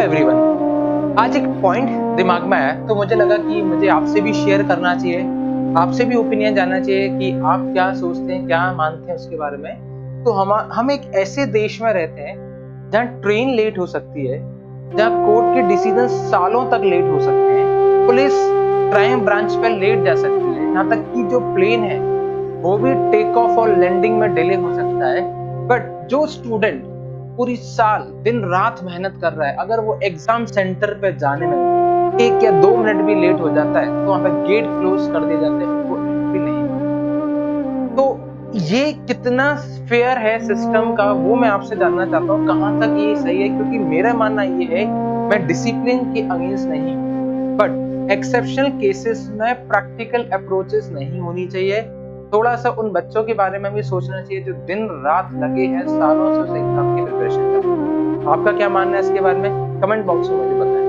Everyone. आज एक point दिमाग में आया तो मुझे लगा कि मुझे आपसे भी शेयर करना चाहिए, आपसे भी ओपिनियन जानना चाहिए कि आप क्या सोचते हैं, क्या मानते हैं उसके बारे में। तो हम एक ऐसे देश में रहते हैं जहाँ ट्रेन लेट हो सकती है, जहाँ कोर्ट के डिसीजन सालों तक लेट हो सकते हैं, पुलिस क्राइम ब्रांच पर लेट जा सकती है, यहाँ तक कि जो प्लेन है वो भी टेक ऑफ और लैंडिंग में डिले हो सकता है। बट जो स्टूडेंट पूरी साल दिन रात मेहनत कर रहा है, अगर वो एग्जाम सेंटर पे जाने में 1 या 2 मिनट भी लेट हो जाता है तो वहां पे गेट क्लोज कर दिए जाते हैं, वो एंट्री नहीं होती। तो ये कितना फेयर है सिस्टम का, वो मैं आपसे जानना चाहता हूँ, कहाँ तक ये सही है। क्योंकि मेरा मानना ये है, मैं डिसिप्लिन के अगेंस्ट नहीं, बट एक्सेप्शनल केसेस में प्रैक्टिकल अप्रोचेस नहीं होनी चाहिए। थोड़ा सा उन बच्चों के बारे में भी सोचना चाहिए जो दिन रात लगे हैं सालों से उस एग्जाम की प्रिपरेशन कर रहे हैं। आपका क्या मानना है इसके बारे में? कमेंट बॉक्स में मुझे बताएं।